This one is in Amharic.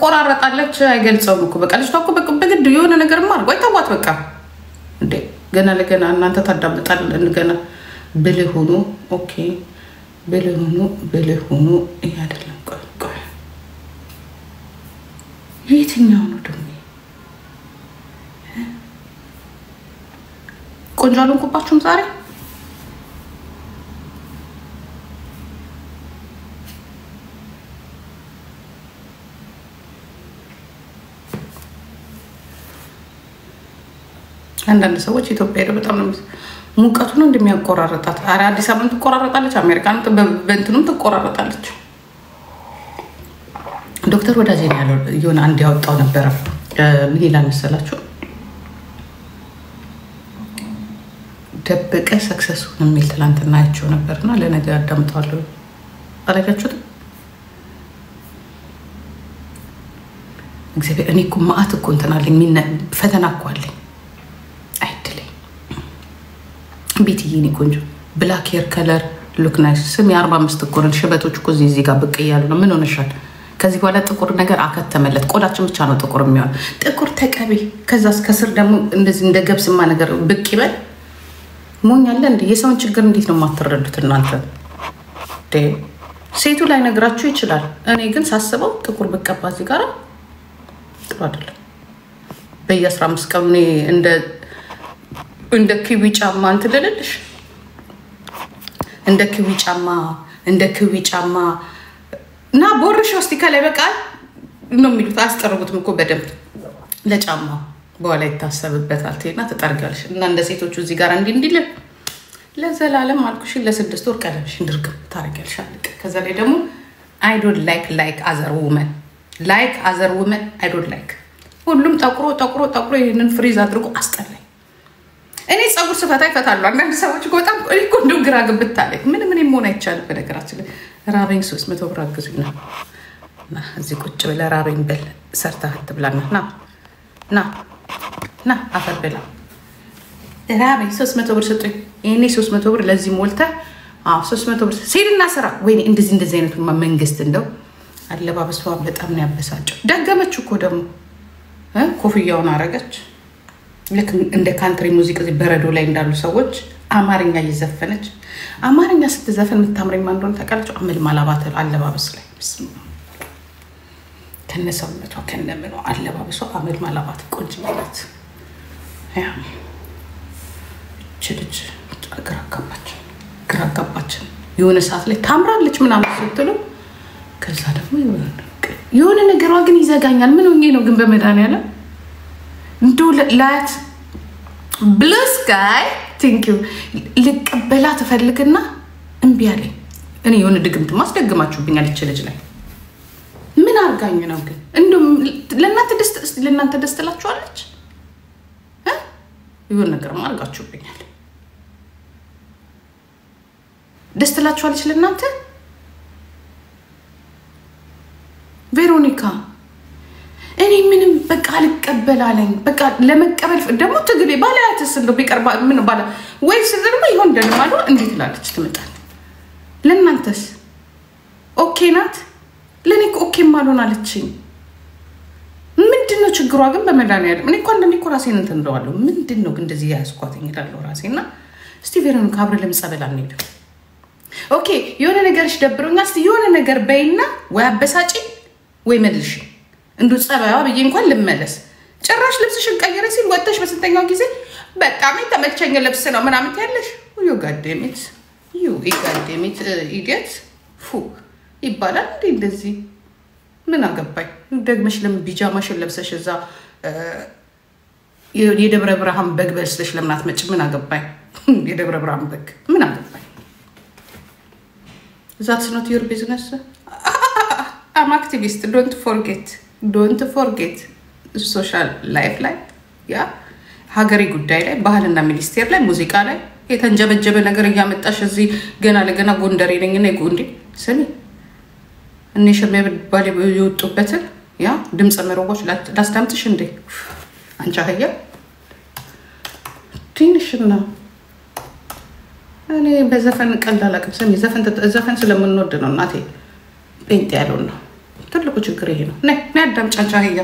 ትቆራረጣለች አይገልጸውም እኮ በቃ ልጅቷ እኮ በግድ የሆነ ነገር ማር ወይ ተዋት በቃ እንዴ ገና ለገና እናንተ ታዳምጣል እንደገና ብልህ ሆኖ ኦኬ ብልህ ሆኖ ይያደለም ቆይ የትኛው ነው ደግሞ ቆንጆ ኩባችሁም ዛሬ አንዳንድ ሰዎች ኢትዮጵያ ሄደው በጣም ሙቀቱ ነው እንደሚያቆራረጣት አረ አዲስ አበባ ትቆራረጣለች አሜሪካን በእንትኑም ትቆራረጣለች ዶክተር ወዳጄን ያለው የሆነ አንድ ያወጣው ነበር ምን ይላል መሰላችሁ ደበቀ ሰክሰሱን የሚል ትላንትና አይቼው ነበርና ለነገ አዳምጣለሁ አላያችሁት እግዚአብሔር እኔ እኮ ማአት እኮ እንተናለኝ ፈተና እኮ አለኝ አይደለኝ ቤትዬ እኔ ቆንጆ ብላክ ሄር ከለር ሉክ ናይስ ስም የ45 እኮ ነው ሽበቶች እኮ እዚህ ጋር ብቅ እያሉ ነው ምን ሆነሻል ከዚህ በኋላ ጥቁር ነገር አከተመለት ቆዳችን ብቻ ነው ጥቁር የሚሆን ጥቁር ተቀቢ ከዛስ ከስር ደግሞ እንደዚህ እንደ ገብስማ ነገር ብቅ ይበል ሞኝ አለ እንዴ የሰውን ችግር እንዴት ነው ማትረዱት እናንተ ሴቱ ላይ ነግራችሁ ይችላል እኔ ግን ሳስበው ጥቁር በቀባ እዚህ ጋር ጥሩ አይደለም በየ15 ቀን እንደ ኪዊ ጫማ እንትልልሽ እንደ ኪዊ ጫማ ና ቦርሽ ውስጥ ከላይ በቃል ነው የሚሉት አስጠርጉትም እኮ በደንብ ለጫማው በኋላ ይታሰብበታል ተይና ተጠርጋለሽ እና እንደ ሴቶቹ እዚህ ጋር እንዲል ለዘላለም አልኩሽ ለ6 ወር ቀለምሽ እንድርግም ታረጋለሽ አለቀ ከዛ ላይ ደግሞ I don't like other women I don't like ሁሉም ጠቁሮ ይሄንን ፍሪዝ አድርጎ አስጠላኝ እኔ ጸጉር ስፈታ ይፈታሉ አንዳንድ ሰዎች በጣም እኮ እንደው ግራ ገብታለኝ ምን ሞን አይቻልም በነገራችን ላይ ራበኝ 300 ብር አግዙኝና ና እዚህ ቁጭ ብለ ራበኝ በል ሰርታ አትብላና ና አፈር በላ ራበኝ 300 ብር ሰጡኝ እኔ 300 ብር ለዚህ ሞልታ 300 ብር ሲልና ስራ ወይ እንደዚህ አይነቱ መንግስት እንደው አለባበሷ በጣም ነው ያበሳጨው ደገመች እኮ ደግሞ ኮፍያውን አረጋች ልክ እንደ ካንትሪ ሙዚቃ በረዶ ላይ እንዳሉ ሰዎች አማርኛ እየዘፈነች አማርኛ ስትዘፈን የምታምረኝ ማን እንደሆነ ታውቃላችሁ አመል ማላባት አለባበስ ላይ ከነሰውነቷ ከነምኗ አለባበሷ አመል ማላባት ቆንጆ ናት ያ ችልጅ ግራጋባች የሆነ ሰዓት ላይ ታምራለች ምናምን ስትሉ ከዛ ደግሞ የሆነ ነገሯ ግን ይዘጋኛል ምን ሆኜ ነው ግን በመዳን እንዶ ላት blue sky thank you ልቀበላ ተፈልግና እንቢ አለኝ እኔ የሆነ ድግምት ማስደግማችሁብኛል ልጅ ላይ ምን አርጋኝ ነው ግን እንዶ ለእናንተ ደስተላችኋለች የሆነ ነገር ማርጋችሁብኛል ደስተላችኋለች ለእናንተ ቬሮኒካ እኔ ምንም በቃ ልቀበላለኝ በቃ ለመቀበል ደግሞ ትግሬ ባላያትስ እንደው ቢቀርባ ምን ባላ ወይስ ደግሞ ይሆን ደልማሉ እንዴት ላለች ትመጣል ለእናንተስ ኦኬ ናት ለኔ ኦኬ ማልሆናለችኝ ምንድነው ችግሯ ግን በመዳን እኔ እኮ እንደኔ ራሴን እንትን እንደዋለሁ ምንድነው ግን እንደዚህ ያስኳተኝ ይላል ራሴና ስቲቨንን ካብረ ለምጸበል አንሄድ ኦኬ የሆነ ነገርሽ ደብሮኛል እስቲ የሆነ ነገር በይና ወይ አበሳጪ ወይ መልሽ እንዱ ጸባይዋ በየ እንኳን ልመለስ ጭራሽ ልብስሽን ቀየረ ሲል ወጥተሽ በስንተኛው ጊዜ በጣም ተመቸኝ ልብስ ነው ምናምን ያለሽ ዩ ጋዴሚት ኢዲየት ፉ ይባላል እንደዚህ ምን አገባኝ ደግመሽ ለምን ቢጃማሽን ለብሰሽ እዛ የደብረ ብርሃን በግ በስለሽ ለምን አትመጭ ምን አገባኝ የደብረ ብርሃን በግ ምን አገባኝ that's not your business I'm activist don't forget social life ላይ ያ ሀገሪ ጉዳይ ላይ ባህልና ሚኒስቴር ላይ ሙዚቃ ላይ የተንጀበጀበ ነገር ያመጣሽ እዚህ ገና ለገና ጎንደሬ ነኝና ይጎንዲ ስሚ እኔ ሸመብ ባለ ይወጡበት ያ ድምጽ መረቦች ላስታምጥሽ እንዴ አንቺ አህያ ትንሽና እኔ በዘፈን ቀልድ አላቅም ስሚ ዘፈን ስለምንወድ ነው እናቴ ጴንጤ ያለው ነው ትልቁ ችግር ይሄ ነው። ነይ አዳም ጫንጫ ሄያ